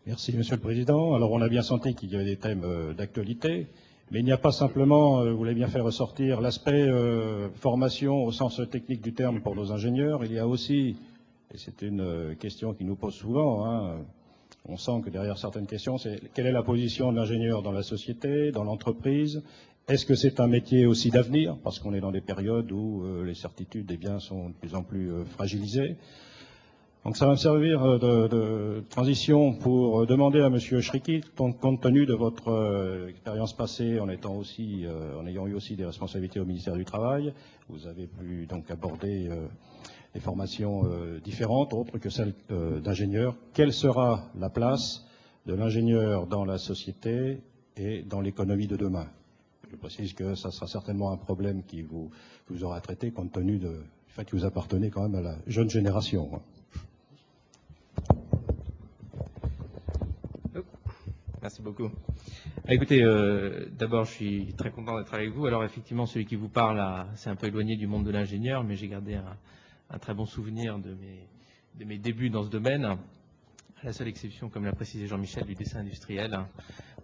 Merci, Monsieur le Président. Alors, on a bien senti qu'il y avait des thèmes d'actualité, mais il n'y a pas simplement, vous l'avez bien fait ressortir, l'aspect formation au sens technique du terme pour nos ingénieurs. Il y a aussi, et c'est une question qui nous pose souvent, on sent que derrière certaines questions, c'est quelle est la position de l'ingénieur dans la société, dans l'entreprise? Est-ce que c'est un métier aussi d'avenir? Parce qu'on est dans des périodes où les certitudes sont de plus en plus fragilisées. Donc ça va me servir de transition pour demander à Monsieur Chriki, compte tenu de votre expérience passée en ayant eu aussi des responsabilités au ministère du Travail, vous avez pu donc aborder des formations différentes, autres que celles d'ingénieur. Quelle sera la place de l'ingénieur dans la société et dans l'économie de demain? Je précise que ça sera certainement un problème qui vous aura traité compte tenu du fait que vous appartenez quand même à la jeune génération. Merci beaucoup. Écoutez, d'abord, je suis très content d'être avec vous. Alors, effectivement, celui qui vous parle s'est un peu éloigné du monde de l'ingénieur, mais j'ai gardé un très bon souvenir de mes débuts dans ce domaine. À la seule exception, comme l'a précisé Jean-Michel, du dessin industriel.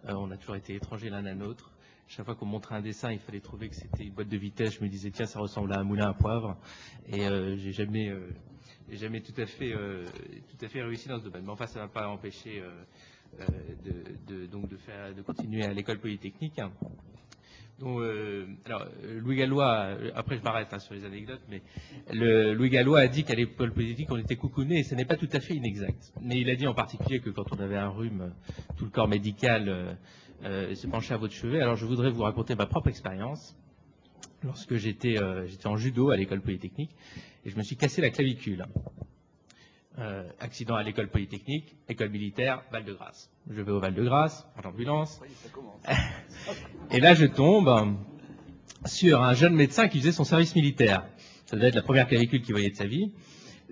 On a toujours été étrangers l'un à l'autre. Chaque fois qu'on montrait un dessin, il fallait trouver que c'était une boîte de vitesse. Je me disais, tiens, ça ressemble à un moulin à poivre. Et j'ai jamais tout à fait réussi dans ce domaine. Mais enfin, ça ne m'a pas empêché de continuer à l'école polytechnique. Donc, Louis Gallois, après je m'arrête sur les anecdotes, mais Louis Gallois a dit qu'à l'école polytechnique on était coucounés, et ce n'est pas tout à fait inexact. Mais il a dit en particulier que quand on avait un rhume, tout le corps médical se penchait à votre chevet. Alors je voudrais vous raconter ma propre expérience. Lorsque j'étais en judo à l'école polytechnique, et je me suis cassé la clavicule. Accident à l'école polytechnique, école militaire, Val-de-Grâce. Je vais au Val-de-Grâce, en ambulance. Oui, ça commence. Et là, je tombe sur un jeune médecin qui faisait son service militaire. Ça devait être la première clavicule qu'il voyait de sa vie.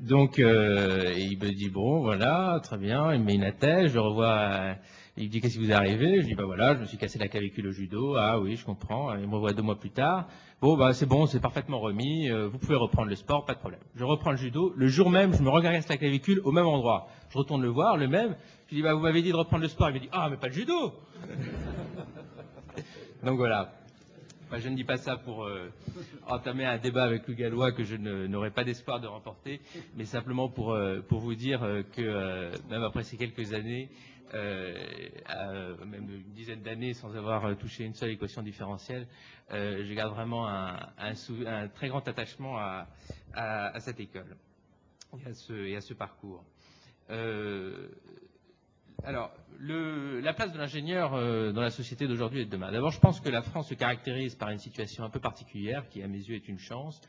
Donc, il me dit, bon, voilà, très bien. Il me met une attelle, je le revois. Il me dit, qu'est-ce qui vous est arrivé? Je dis, bah voilà, je me suis cassé la clavicule au judo. Ah oui, je comprends. Il me revoit 2 mois plus tard. Bon, bah c'est bon, c'est parfaitement remis. Vous pouvez reprendre le sport, pas de problème. Je reprends le judo. Le jour même, je me regarde la clavicule au même endroit. Je retourne le voir, le même. Je lui dis, bah vous m'avez dit de reprendre le sport. Il me dit, ah, mais pas le judo. Donc voilà. Enfin, je ne dis pas ça pour entamer un débat avec Louis Gallois que je n'aurai pas d'espoir de remporter, mais simplement pour vous dire que même après ces quelques années, même une dizaine d'années sans avoir touché une seule équation différentielle, je garde vraiment un très grand attachement à cette école et à ce parcours. Alors, la place de l'ingénieur dans la société d'aujourd'hui et de demain. D'abord, je pense que la France se caractérise par une situation un peu particulière, qui à mes yeux est une chance,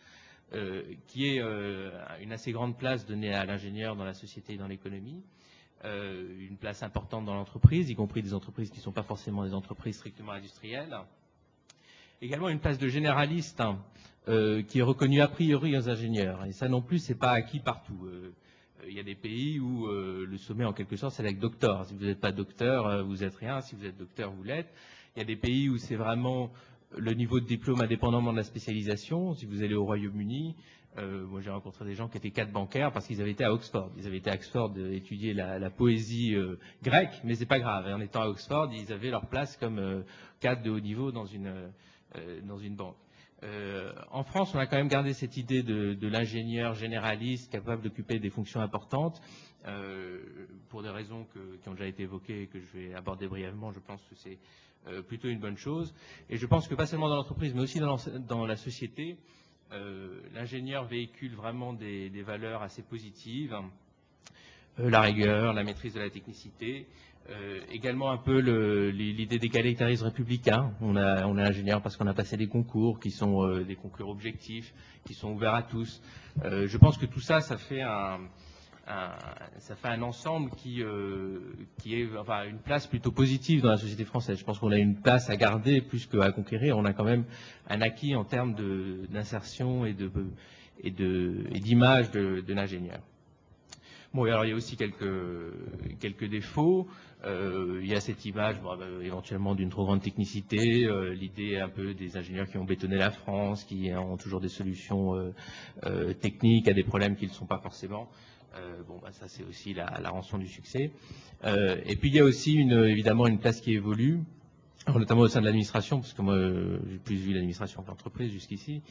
qui est une assez grande place donnée à l'ingénieur dans la société et dans l'économie, une place importante dans l'entreprise, y compris des entreprises qui ne sont pas forcément des entreprises strictement industrielles. Également une place de généraliste qui est reconnue a priori aux ingénieurs. Et ça non plus, c'est pas acquis partout. Il y a des pays où le sommet, en quelque sorte, c'est avec docteur. Si vous n'êtes pas docteur, vous n'êtes rien. Si vous êtes docteur, vous l'êtes. Il y a des pays où c'est vraiment le niveau de diplôme indépendamment de la spécialisation. Si vous allez au Royaume-Uni, moi j'ai rencontré des gens qui étaient cadres bancaires parce qu'ils avaient été à Oxford. Ils avaient été à Oxford étudier la poésie grecque, mais c'est pas grave. Et en étant à Oxford, ils avaient leur place comme cadres de haut niveau dans une banque. En France, on a quand même gardé cette idée de l'ingénieur généraliste capable d'occuper des fonctions importantes pour des raisons qui ont déjà été évoquées et que je vais aborder brièvement. Je pense que c'est plutôt une bonne chose. Et je pense que pas seulement dans l'entreprise, mais aussi dans la société, l'ingénieur véhicule vraiment des valeurs assez positives. La rigueur, la maîtrise de la technicité, également un peu l'idée d'égalitarisme républicain. On est ingénieur parce qu'on a passé des concours qui sont des concours objectifs, qui sont ouverts à tous. Je pense que tout ça, ça fait un ensemble qui est enfin, une place plutôt positive dans la société française. Je pense qu'on a une place à garder plus qu'à conquérir. On a quand même un acquis en termes d'insertion et d'image de l'ingénieur. Bon, alors il y a aussi quelques défauts. Il y a cette image, éventuellement d'une trop grande technicité, l'idée un peu des ingénieurs qui ont bétonné la France, qui ont toujours des solutions techniques à des problèmes qui ne le sont pas forcément. Ça c'est aussi la rançon du succès. Et puis il y a aussi évidemment une place qui évolue, alors, notamment au sein de l'administration, parce que moi j'ai plus vu l'administration que l'entreprise jusqu'ici,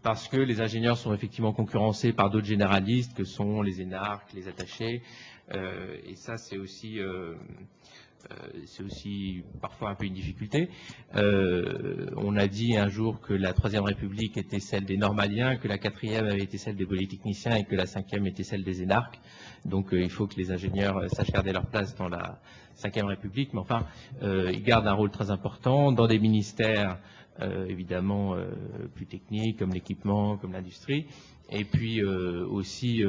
parce que les ingénieurs sont effectivement concurrencés par d'autres généralistes que sont les énarques, les attachés, et ça c'est aussi parfois un peu une difficulté. On a dit un jour que la Troisième République était celle des normaliens, que la quatrième avait été celle des polytechniciens et que la cinquième était celle des énarques. Donc il faut que les ingénieurs sachent garder leur place dans la Cinquième République, mais enfin, ils gardent un rôle très important dans des ministères évidemment plus techniques, comme l'équipement, comme l'industrie, et puis aussi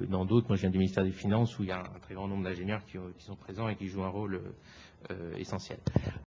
dans d'autres. Moi, je viens du ministère des Finances, où il y a un très grand nombre d'ingénieurs qui sont présents et qui jouent un rôle essentiel.